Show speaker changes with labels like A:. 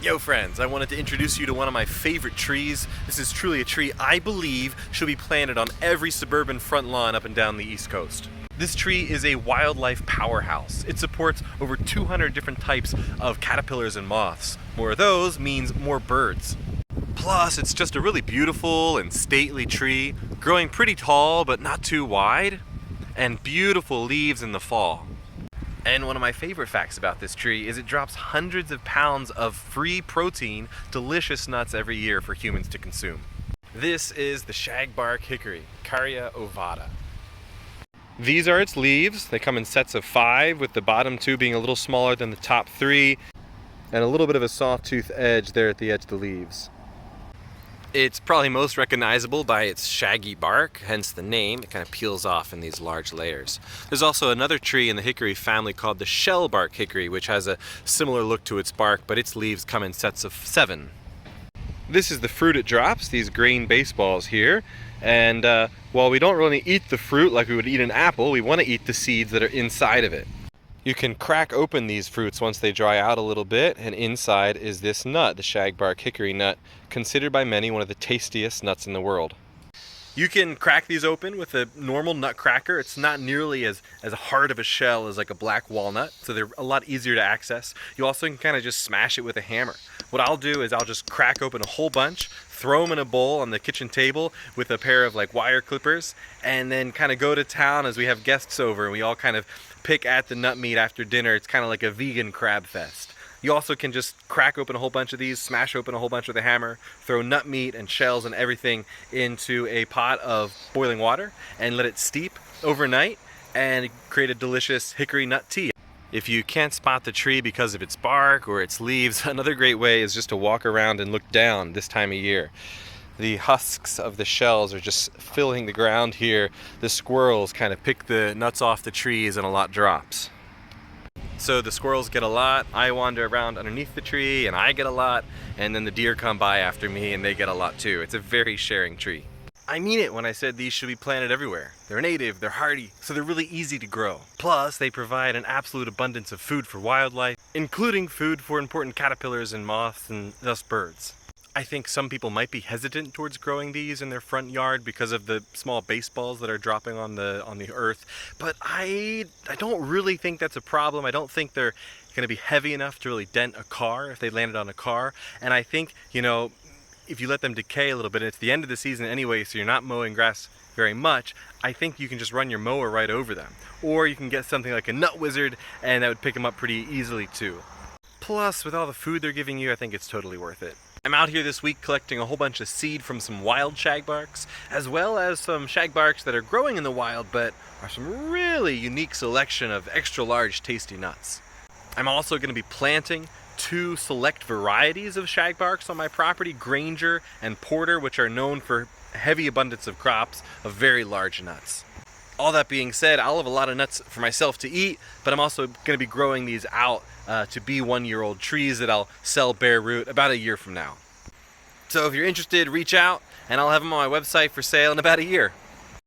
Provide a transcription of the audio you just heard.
A: Yo friends, I wanted to introduce you to one of my favorite trees. This is truly a tree I believe should be planted on every suburban front lawn up and down the East Coast. This tree is a wildlife powerhouse. It supports over 200 different types of caterpillars and moths. More of those means more birds. Plus, it's just a really beautiful and stately tree, growing pretty tall but not too wide, and beautiful leaves in the fall. And one of my favorite facts about this tree is it drops hundreds of pounds of free protein, delicious nuts every year for humans to consume. This is the shagbark hickory, Caria ovata. These are its leaves. They come in sets of 5, with the bottom 2 being a little smaller than the top 3, and a little bit of a soft tooth edge there at the edge of the leaves. It's probably most recognizable by its shaggy bark, hence the name. It kind of peels off in these large layers. There's also another tree in the hickory family called the shellbark hickory, which has a similar look to its bark, but its leaves come in sets of 7. This is the fruit it drops, these green baseballs here. And while we don't really eat the fruit like we would eat an apple, we want to eat the seeds that are inside of it. You can crack open these fruits once they dry out a little bit, and inside is this nut, the shagbark hickory nut, considered by many one of the tastiest nuts in the world. You can crack these open with a normal nut cracker. It's not nearly as hard of a shell as like a black walnut, so they're a lot easier to access. You also can kind of just smash it with a hammer. What I'll do is I'll just crack open a whole bunch, throw them in a bowl on the kitchen table with a pair of like wire clippers, and then kind of go to town as we have guests over and we all kind of pick at the nut meat after dinner. It's kind of like a vegan crab fest. You also can just crack open a whole bunch of these, smash open a whole bunch with a hammer, throw nut meat and shells and everything into a pot of boiling water and let it steep overnight and create a delicious hickory nut tea. If you can't spot the tree because of its bark or its leaves, another great way is just to walk around and look down this time of year. The husks of the shells are just filling the ground here. The squirrels kind of pick the nuts off the trees and a lot drops. So the squirrels get a lot, I wander around underneath the tree and I get a lot, and then the deer come by after me and they get a lot too. It's a very sharing tree. I mean it when I said these should be planted everywhere. They're native, they're hardy, so they're really easy to grow. Plus, they provide an absolute abundance of food for wildlife, including food for important caterpillars and moths and thus birds. I think some people might be hesitant towards growing these in their front yard because of the small baseballs that are dropping on the earth, but I don't really think that's a problem. I don't think they're going to be heavy enough to really dent a car if they landed on a car, and I think, you know, if you let them decay a little bit, it's the end of the season anyway, so you're not mowing grass very much, I think you can just run your mower right over them. Or you can get something like a nut wizard and that would pick them up pretty easily too. Plus, with all the food they're giving you, I think it's totally worth it. I'm out here this week collecting a whole bunch of seed from some wild shagbarks, as well as some shagbarks that are growing in the wild but are some really unique selection of extra large tasty nuts. I'm also going to be planting 2 select varieties of shagbarks on my property, Granger and Porter, which are known for heavy abundance of crops of very large nuts. All that being said, I'll have a lot of nuts for myself to eat, but I'm also going to be growing these out to be 1-year-old trees that I'll sell bare root about a year from now. So if you're interested, reach out and I'll have them on my website for sale in about a year.